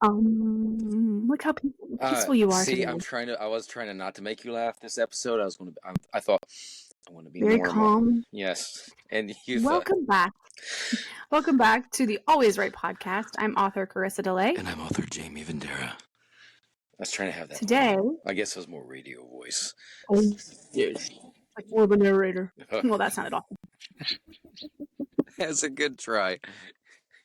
Look how peaceful you are See, today. I was trying to not to make you laugh this episode. I thought I want to be Very normal. calm. Yes. And you thought. Welcome back. Welcome back to the Always Right podcast. I'm author Carissa DeLay. And I'm author Jamie Vendera. I was trying to have that. Today. I guess it was more radio voice. Yes. Like more of a narrator. Well, that sounded awful. That's a good try.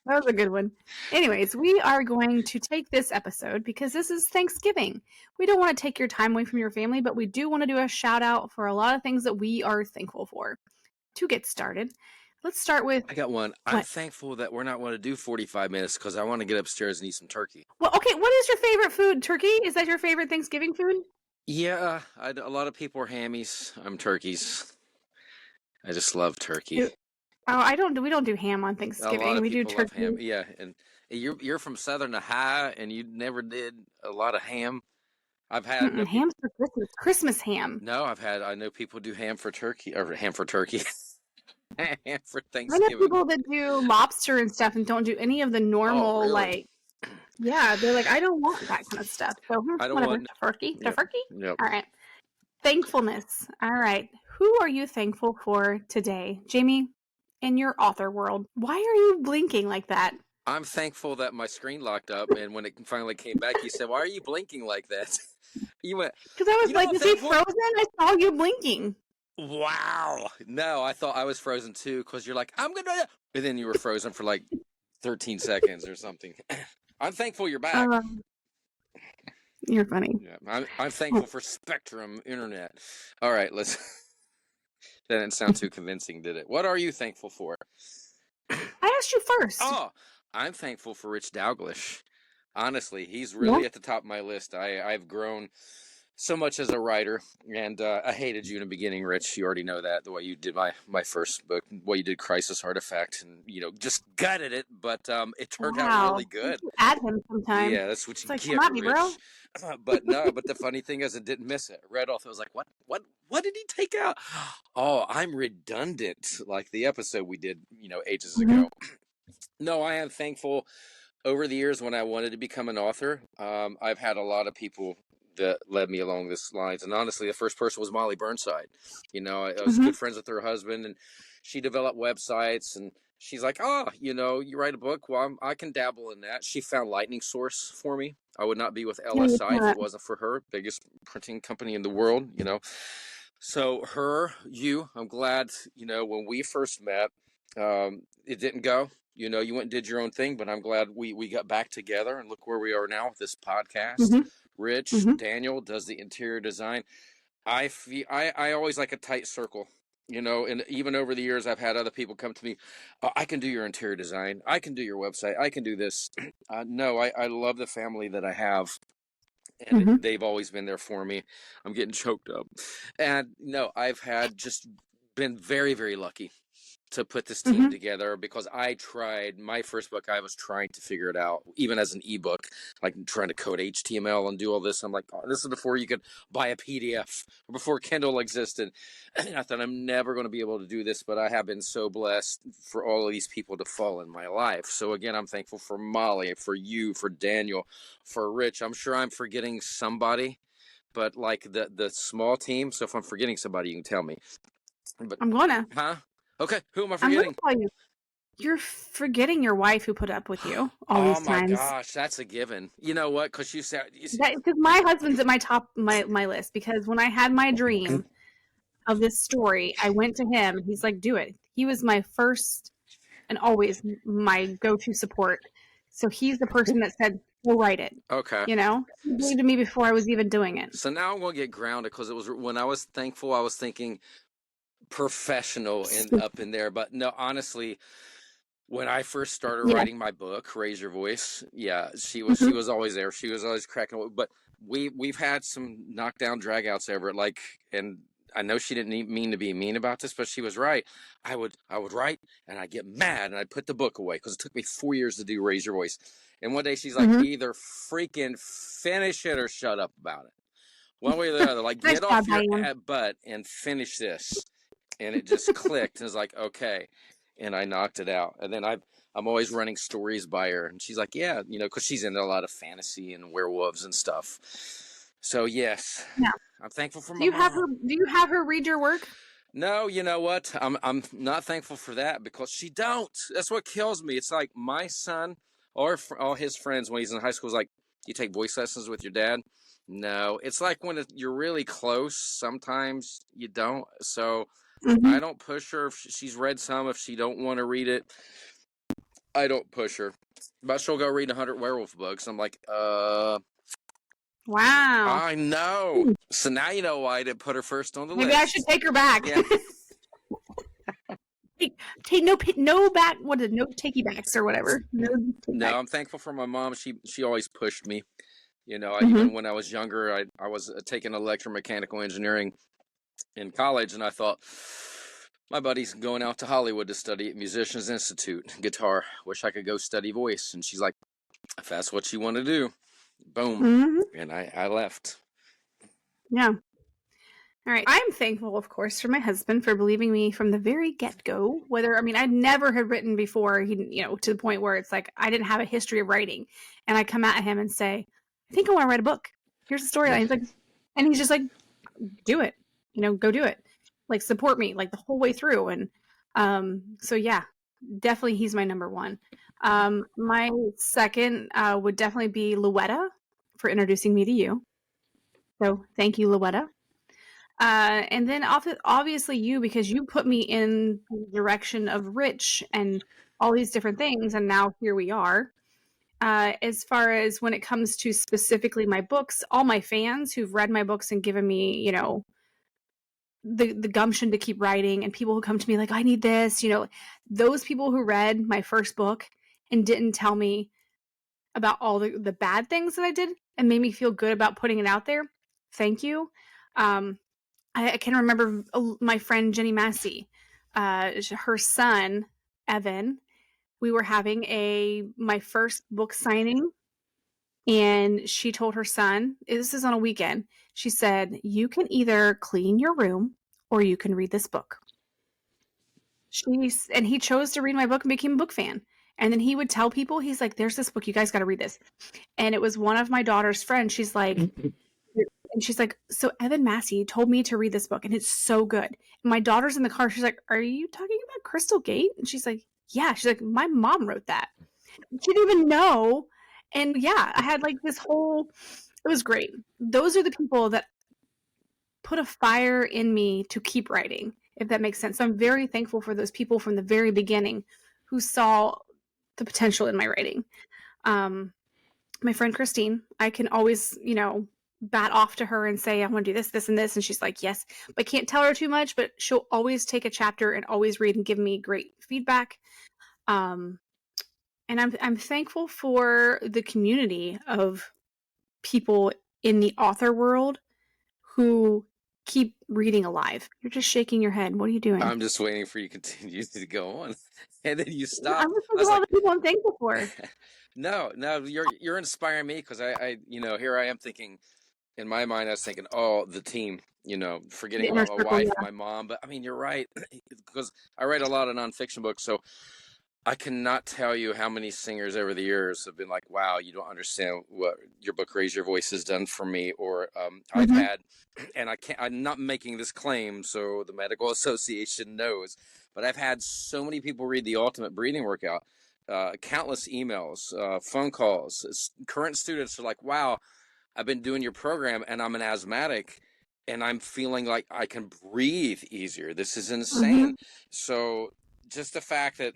That was a good one. Anyways, we are going to take this episode because this is Thanksgiving. We don't want to take your time away from your family, but we do want to do a shout out for a lot of things that we are thankful for. To get started, let's start with... I got one. I'm thankful that we're not going to do 45 minutes because I want to get upstairs and eat some turkey. Well, okay, what is your favorite food? Turkey? Is that your favorite Thanksgiving food? Yeah, a lot of people are hammies. I'm turkeys. I just love turkey. Oh, we don't do ham on Thanksgiving. A lot of we people do love turkey. ham. Yeah, and you're from Southern Ohio, and you never did a lot of ham. I've had ham for Christmas. Christmas ham. No, I know people do ham for turkey or ham for turkey. Ham for Thanksgiving. I know people that do lobster and stuff and don't do any of the normal really? Yeah, they're like, I don't want that kind of stuff. So I don't want turkey. Yep. Turkey. Yep. All right. Thankfulness. All right. Who are you thankful for today, Jamie? In your author world, why are you blinking like that? I'm thankful that my screen locked up, and when it finally came back, you said, "Why are you blinking like that?" You went, because I was like, "Is he frozen?" I saw you blinking. Wow. No, I thought I was frozen too, because you're like, "I'm gonna," and then you were frozen for like 13 seconds or something. I'm thankful you're back. You're funny. Yeah, I'm thankful for Spectrum Internet. All right, let's. That didn't sound too convincing, did it? What are you thankful for? I asked you first. Oh, I'm thankful for Rich Dalglish. Honestly, he's really at the top of my list. I've grown so much as a writer, and I hated you in the beginning, Rich. You already know that, the way you did my first book, the way you did Crisis Artifact, and just gutted it, but it turned out really good. You add him sometime. Yeah, that's what you get, Rich. Bro. But the funny thing is, it didn't miss it. I read off, it was like, what did he take out? Oh, I'm redundant, like the episode we did, ages ago. No, I am thankful. Over the years, when I wanted to become an author, I've had a lot of people that led me along this lines. And honestly, the first person was Molly Burnside. I was good friends with her husband, and she developed websites, and she's like, you write a book. Well, I can dabble in that. She found Lightning Source for me. I would not be with LSI if it wasn't for her, biggest printing company in the world, So I'm glad, when we first met, it didn't go. You went and did your own thing, but I'm glad we got back together, and look where we are now with this podcast. Rich, Daniel does the interior design. I always like a tight circle, and even over the years, I've had other people come to me, I can do your interior design. I can do your website. I can do this. No, I love the family that I have. And they've always been there for me. I'm getting choked up. And no, I've been very, very lucky to put this team together, because I tried my first book. I was trying to figure it out, even as an ebook, like trying to code HTML and do all this. I'm like, this is before you could buy a PDF, or before Kindle existed. And I thought, I'm never going to be able to do this, but I have been so blessed for all of these people to fall in my life. So again, I'm thankful for Molly, for you, for Daniel, for Rich. I'm sure I'm forgetting somebody, but like the small team. So if I'm forgetting somebody, you can tell me. But I'm gonna. Huh? Okay, who am I forgetting? I'm gonna tell you. You're forgetting your wife who put up with you all these times. Oh my gosh, that's a given. You know what? Because because my husband's at my top my list. Because when I had my dream of this story, I went to him, and he's like, "Do it." He was my first and always my go-to support. So he's the person that said, "We'll write it." Okay. He believed in me before I was even doing it. So now I'm gonna get grounded, because it was when I was thankful, I was thinking professional and up in there. But no, honestly, when I first started writing my book, Raise Your Voice, she was always there. She was always cracking. But we've had some knockdown dragouts over it. And I know she didn't mean to be mean about this, but she was right. I would write, and I'd get mad, and I'd put the book away, because it took me 4 years to do Raise Your Voice. And one day she's like, either freaking finish it or shut up about it. One way or the other, like, get off your butt and finish this. And it just clicked, and it's like, okay. And I knocked it out. And then I'm always running stories by her, and she's like, yeah, because she's into a lot of fantasy and werewolves and stuff. So yes, Yeah. I'm thankful for Do my you have mom. her? Do you have her read your work? No, you know what? I'm not thankful for that because she don't. That's what kills me. It's like my son or all his friends when he's in high school is like, you take voice lessons with your dad? No, it's like when you're really close. Sometimes you don't. So Mm-hmm. I don't push her. If she's read some, if she don't want to read it, I don't push her. But she'll go read 100 werewolf books. I'm like, Wow. I know. So now you know why I didn't put her first on the Maybe I should list. take her back. Yeah. Take no back. What is it? No takey backs or whatever. No, I'm thankful for my mom. She always pushed me. Mm-hmm. Even when I was younger, I was taking electromechanical engineering in college, and I thought my buddy's going out to Hollywood to study at Musicians Institute guitar. Wish I could go study voice. And she's like, if that's what you want to do, boom. Mm-hmm. And I left. Yeah. All right. I'm thankful, of course, for my husband for believing me from the very get-go. I never had written before, to the point where it's like I didn't have a history of writing. And I come at him and say, I think I want to write a book. Here's the storyline. And he's just like, do it. Go do it. Like, support me, like, the whole way through. And so, yeah, definitely he's my number one. My second would definitely be Louetta for introducing me to you. So thank you, Louetta. And then obviously you, because you put me in the direction of Rich and all these different things, and now here we are. As far as when it comes to specifically my books, all my fans who've read my books and given me, the gumption to keep writing, and people who come to me like, I need this, those people who read my first book and didn't tell me about all the bad things that I did and made me feel good about putting it out there. Thank you. I can remember my friend Jenny Massey, her son Evan. We were having my first book signing, and she told her son, this is on a weekend. She said, "You can either clean your room or you can read this book." And he chose to read my book and became a book fan. And then he would tell people, he's like, "There's this book, you guys got to read this." And it was one of my daughter's friends. She's like, "So Evan Massey told me to read this book, and it's so good." And my daughter's in the car. She's like, "Are you talking about Crystal Gate?" And she's like, "Yeah." She's like, "My mom wrote that." She didn't even know. And yeah, I had like this whole, it was great. Those are the people that put a fire in me to keep writing, if that makes sense. So I'm very thankful for those people from the very beginning who saw the potential in my writing. My friend Christine, I can always, bat off to her and say, I want to do this, this, and this. And she's like, yes, but I can't tell her too much, but she'll always take a chapter and always read and give me great feedback. And I'm thankful for the community of people in the author world who keep reading alive. You're just shaking your head. What are you doing? I'm just waiting for you to continue to go on, and then you stop. I'm just I was all like, the people I'm thankful for. no, you're inspiring me because here I am thinking in my mind, I was thinking, oh, the team, The forgetting inner about my circle, wife, yeah. my mom. But I mean, you're right, because I write a lot of nonfiction books. So I cannot tell you how many singers over the years have been like, wow, you don't understand what your book, Raise Your Voice, has done for me. Or I've had, and I'm not making this claim, so the medical association knows, but I've had so many people read the Ultimate Breathing Workout, countless emails, phone calls. Current students are like, wow, I've been doing your program and I'm an asthmatic and I'm feeling like I can breathe easier. This is insane. So just the fact that,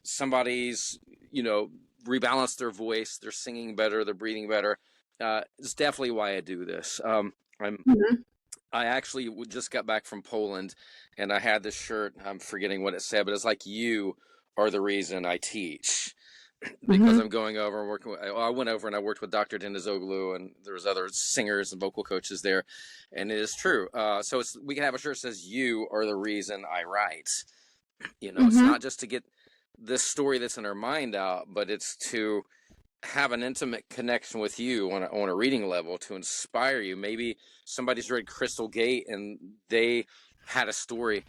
somebody's, rebalanced their voice, they're singing better, they're breathing better, is definitely why I do this. I actually just got back from Poland and I had this shirt. I'm forgetting what it said, but it's like, you are the reason I teach. Because I'm going over and working with, I went over and I worked with Dr. Denizoglu, and there was other singers and vocal coaches there, and it is true. So we can have a shirt that says, you are the reason I write. It's not just to get this story that's in our mind out, but it's to have an intimate connection with you on a reading level to inspire you. Maybe somebody's read Crystal Gate and they had a story,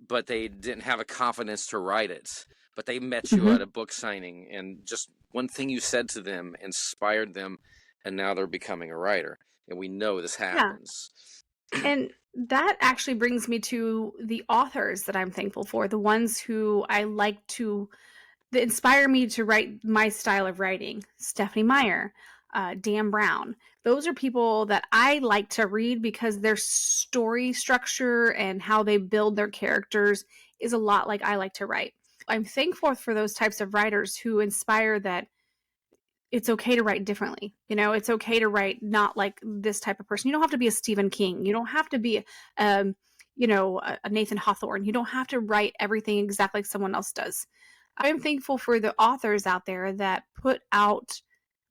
but they didn't have a confidence to write it. but they met you at a book signing, and just one thing you said to them inspired them, and now they're becoming a writer. And we know this happens. And that actually brings me to the authors that I'm thankful for, the ones who I like to, that inspire me to write my style of writing. Stephanie Meyer, Dan Brown. Those are people that I like to read because their story structure and how they build their characters is a lot like I like to write. I'm thankful for those types of writers who inspire that it's okay to write differently. It's okay to write not like this type of person. You don't have to be a Stephen King. You don't have to be, a Nathan Hawthorne. You don't have to write everything exactly like someone else does. I'm thankful for the authors out there that put out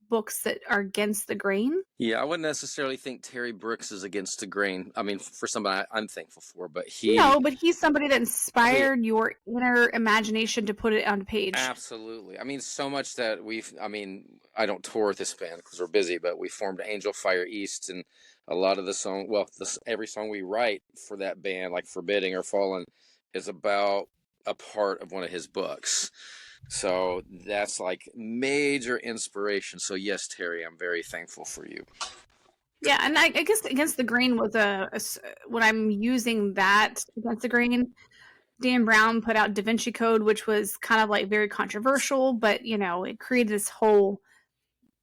books that are against the grain. Yeah, I wouldn't necessarily think Terry Brooks is against the grain. I mean, for somebody I'm thankful for, but but he's somebody that inspired your inner imagination to put it on page. Absolutely. I mean, so much that I don't tour with this band because we're busy, but we formed Angel Fire East, and a lot of every song we write for that band, like Forbidding or Fallen, is about a part of one of his books. So that's like major inspiration. So yes, Terry, I'm very thankful for you. Yeah, and I guess against the grain was when I'm using that against the grain. Dan Brown put out Da Vinci Code, which was kind of like very controversial, but it created this whole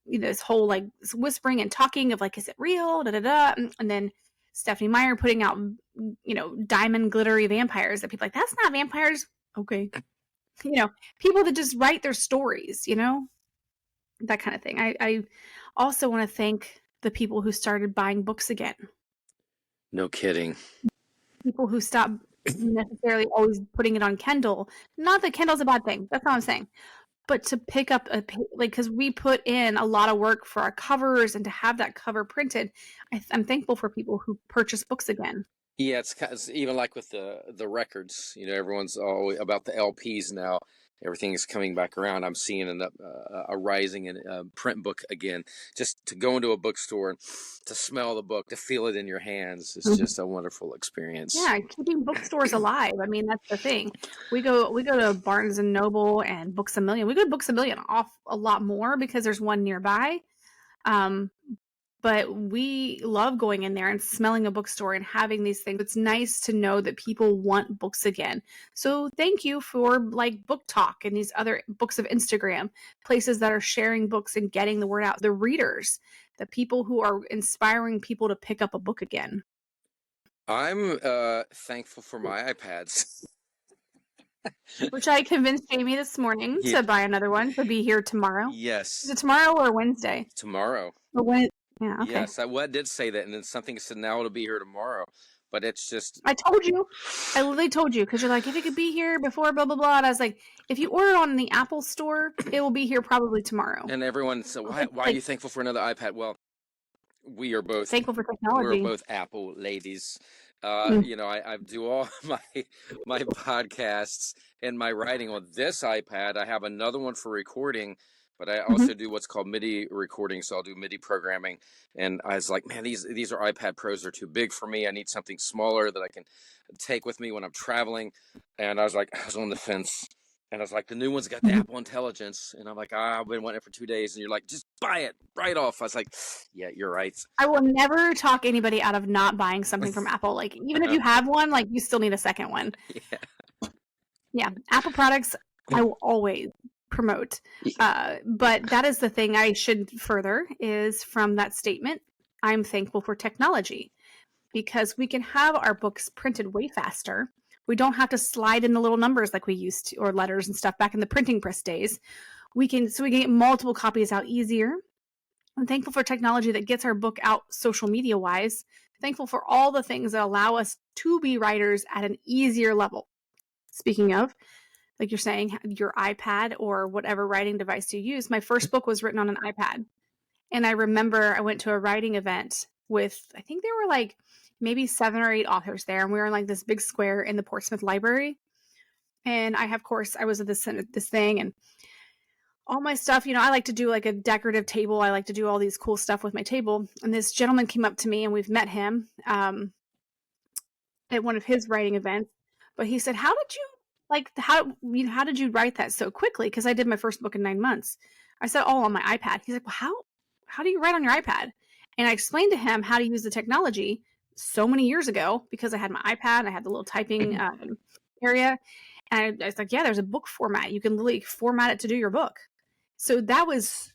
like whispering and talking of like, is it real? Da da da. And then Stephanie Meyer putting out diamond glittery vampires that people are like, that's not vampires. Okay. People that just write their stories, that kind of thing. I also want to thank the people who started buying books again. No kidding. People who stopped necessarily always putting it on Kindle. Not that Kindle's a bad thing. That's not what I'm saying. But to pick up because we put in a lot of work for our covers and to have that cover printed, I'm thankful for people who purchase books again. Yeah, it's even like with the records. Everyone's always about the LPs now. Everything is coming back around. I'm seeing a rising in print book again. Just to go into a bookstore and to smell the book, to feel it in your hands, is just a wonderful experience. Yeah, keeping bookstores alive. I mean, that's the thing. We go to Barnes and Noble and Books A Million. We go to Books A Million off a lot more because there's one nearby. But we love going in there and smelling a bookstore and having these things. It's nice to know that people want books again. So thank you for like Book Talk and these other books of Instagram, places that are sharing books and getting the word out. The readers, the people who are inspiring people to pick up a book again. I'm thankful for my iPads. Which I convinced Jamie this morning to buy another one to be here tomorrow. Yes. Is it tomorrow or Wednesday? Tomorrow. Or when? Yeah, okay. Yes, I did say that, and then something said now it'll be here tomorrow. But it's just... I told you. I literally told you, because you're like, if it could be here before blah, blah, blah. And I was like, if you order it on the Apple store, it will be here probably tomorrow. And everyone said, why are you thankful for another iPad? Well, we are both... thankful for technology. We're both Apple ladies. I do all my podcasts and my writing on this iPad. I have another one for recording, but I also do what's called MIDI recording. So I'll do MIDI programming. And I was like, man, these are iPad Pros. They're too big for me. I need something smaller that I can take with me when I'm traveling. And I was on the fence. And I was like, the new one's got the Apple Intelligence. And I'm like, I've been wanting it for 2 days. And you're like, just buy it right off. I was like, yeah, you're right. I will never talk anybody out of not buying something from Apple. Like, even if you have one, like, you still need a second one. Yeah. Apple products, I will always promote. But that is the thing I should further is from that statement, I'm thankful for technology because we can have our books printed way faster. We don't have to slide in the little numbers like we used to, or letters and stuff back in the printing press days. We can get multiple copies out easier. I'm thankful for technology that gets our book out social media wise. Thankful for all the things that allow us to be writers at an easier level. Speaking of, like you're saying, your iPad or whatever writing device you use. My first book was written on an iPad. And I remember I went to a writing event with, I think there were like maybe 7 or 8 authors there. And we were in like this big square in the Portsmouth Library. And I was at this thing and all my stuff, I like to do like a decorative table. I like to do all these cool stuff with my table. And this gentleman came up to me and we've met him at one of his writing events. But he said, how did you like, how did you write that so quickly? Because I did my first book in 9 months. I said, all on my iPad. He's like, well, how do you write on your iPad? And I explained to him how to use the technology so many years ago because I had my iPad, I had the little typing area. And I was like, yeah, there's a book format. You can literally format it to do your book. So that was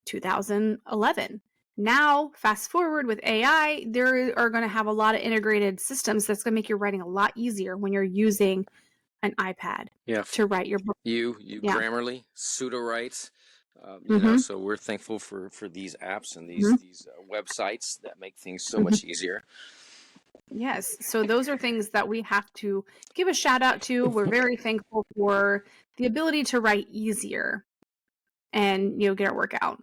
2011. Now, fast forward with AI, there are going to have a lot of integrated systems that's going to make your writing a lot easier when you're using an iPad to write your book. You Grammarly, Pseudowrite, so we're thankful for these apps and these websites that make things so much easier. Yes. So those are things that we have to give a shout out to. We're very thankful for the ability to write easier and, get our work out.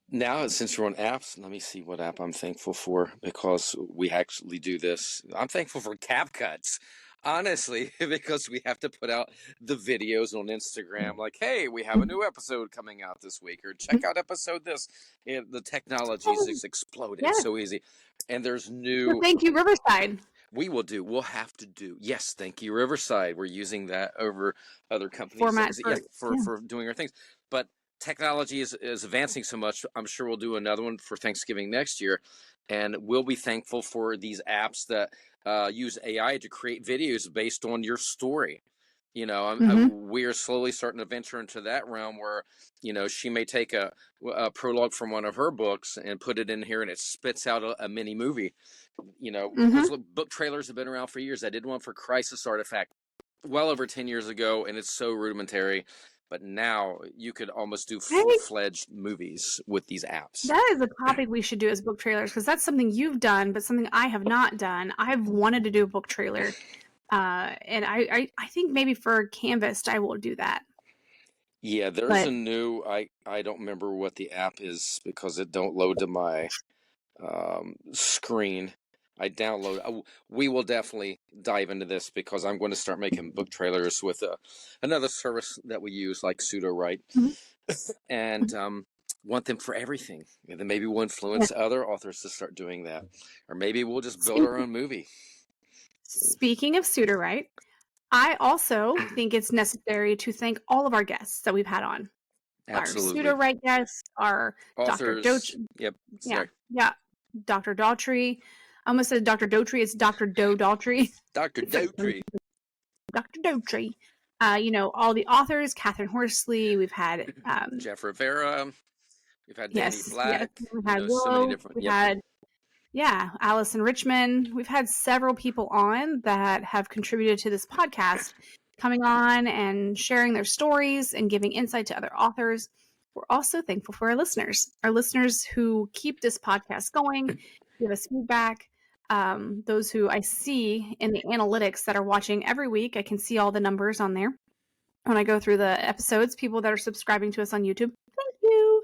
Now, since we're on apps, let me see what app I'm thankful for because we actually do this. I'm thankful for CapCuts. Honestly, because we have to put out the videos on Instagram like, hey, we have a new episode coming out this week, or check out episode this. And the technology's just exploded. It's so easy. And there's new... Well, thank you, Riverside. We'll have to do. Yes, thank you, Riverside. We're using that over other companies. Format for doing our things. But technology is advancing so much. I'm sure we'll do another one for Thanksgiving next year. And we'll be thankful for these apps that use AI to create videos based on your story. We are slowly starting to venture into that realm where, she may take a prologue from one of her books and put it in here and it spits out a mini movie. Because book trailers have been around for years. I did one for Crisis Artifact well over 10 years ago, and it's so rudimentary. But now you could almost do full-fledged movies with these apps. That is a topic we should do as book trailers, because that's something you've done, but something I have not done. I've wanted to do a book trailer, and I think maybe for Canvas I will do that. Yeah, there's a new... I don't remember what the app is because it don't load to my screen. I download. We will definitely dive into this because I'm going to start making book trailers with another service that we use, like Pseudowrite, and want them for everything. And then maybe we'll influence other authors to start doing that, or maybe we'll just build our own movie. Speaking of Pseudowrite, I also think it's necessary to thank all of our guests that we've had on. Absolutely. Our Pseudowrite guests, our authors. Dr. Dotrey. Yep. Sorry. Yeah. Dr. Daughtry. I almost said Dr. Daughtry. It's Dr. Doe Daughtry. Dr. Daughtry. Dr. Daughtry. All the authors, Catherine Horsley. We've had Jeff Rivera. We've had Danny Black. Yes. We've had Willow. So many different. We've had Allison Richmond. We've had several people on that have contributed to this podcast, coming on and sharing their stories and giving insight to other authors. We're also thankful for our listeners who keep this podcast going, give us feedback. Those who I see in the analytics that are watching every week, I can see all the numbers on there. When I go through the episodes, people that are subscribing to us on YouTube, thank you.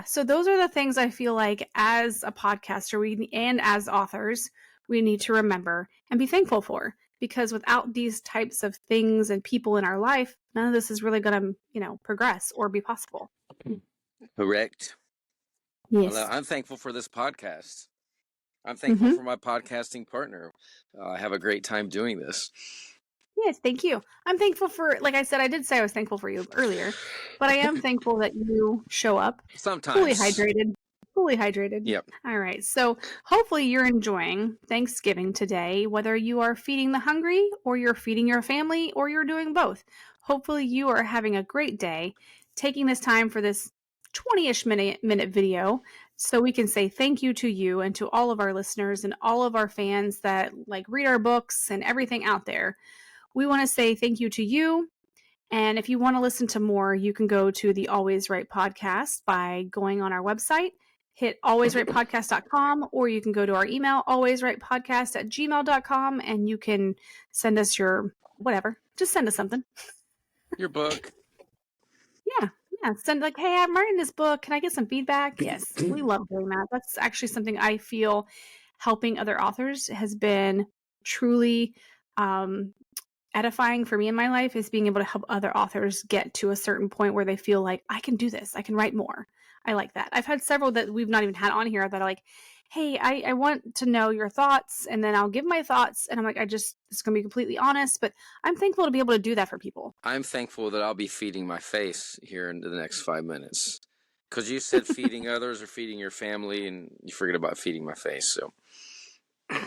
So those are the things I feel like as a podcaster and as authors, we need to remember and be thankful for. Because without these types of things and people in our life, none of this is really going to, progress or be possible. Correct. Yes. Well, I'm thankful for this podcast. I'm thankful for my podcasting partner. I have a great time doing this. Yes, thank you. I'm thankful for, like I said, I did say I was thankful for you earlier, but I am thankful that you show up. Sometimes. Fully hydrated. Yep. All right. So hopefully you're enjoying Thanksgiving today, whether you are feeding the hungry or you're feeding your family or you're doing both. Hopefully you are having a great day, taking this time for this 20-ish minute video so we can say thank you to you and to all of our listeners and all of our fans that read our books and everything out there. We want to say thank you to you. And if you want to listen to more, you can go to the Always Write Podcast by going on our website, hit allwayswritepodcast.com, or you can go to our email, allwayswritepodcast@gmail.com, and you can send us your whatever. Just send us something. Your book. Yeah. Send hey, I'm writing this book. Can I get some feedback? Yes. We love doing that. That's actually something I feel helping other authors has been truly edifying for me in my life, is being able to help other authors get to a certain point where they feel like I can do this. I can write more. I like that. I've had several that we've not even had on here that are like, hey, I want to know your thoughts, and then I'll give my thoughts, and I'm like, it's going to be completely honest, but I'm thankful to be able to do that for people. I'm thankful that I'll be feeding my face here in the next 5 minutes. Because you said feeding others or feeding your family, and you forget about feeding my face. So,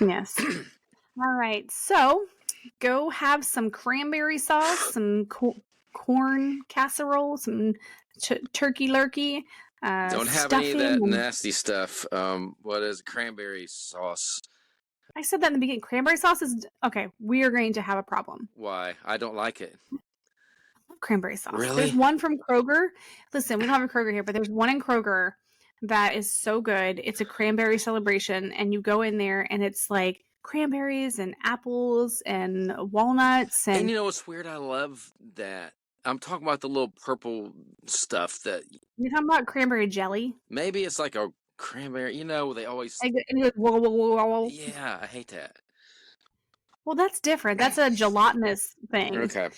Yes. All right. So go have some cranberry sauce, some corn casserole, some turkey lurkey. don't have any of Stuffing. that nasty stuff. What is cranberry sauce? I said that in the beginning. Cranberry sauce is okay. We are going to have a problem. Why? I don't like it. Cranberry sauce. Really? There's one from Kroger. Listen, we don't have a Kroger here, but there's one in Kroger that is so good. It's a cranberry celebration, and you go in there, and it's like cranberries and apples and walnuts. And you know what's weird? I love that. I'm talking about the little purple stuff that You're talking about cranberry jelly? maybe it's like a cranberry. You know, they always. And it goes, whoa, whoa, whoa, whoa, whoa. Yeah, I hate that. Well, that's different. That's a gelatinous thing. Okay.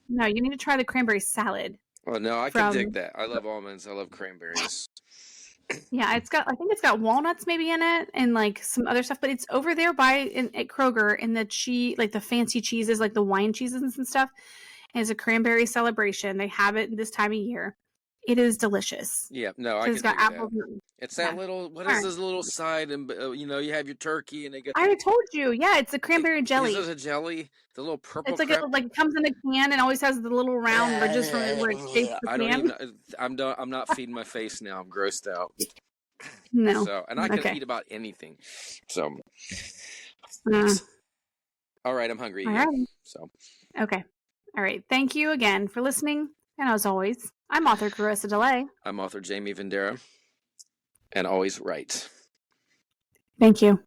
No, you need to try the cranberry salad. Well, no, I can dig that. I love almonds. I love cranberries. Yeah, I think it's got walnuts maybe in it and like some other stuff, but it's over there at Kroger in the cheese, like the fancy cheeses, like the wine cheeses and stuff. And it's a cranberry celebration. They have it this time of year. It is delicious. Yeah, no, I can dig apples. that. It's that little. What is this little side? And you have your turkey, and they get. I already told you. Yeah, it's the cranberry jelly. Is it a jelly? The little purple. It's like it comes in a can and always has the little round ridges from where it shapes the can. I'm not feeding my face now. I'm grossed out. No. So, and I can eat about anything. So. All right, I'm hungry. All right. So. Okay. All right. Thank you again for listening. And as always, I'm author Carissa DeLay. I'm author Jamie Vendera. And always right. Thank you.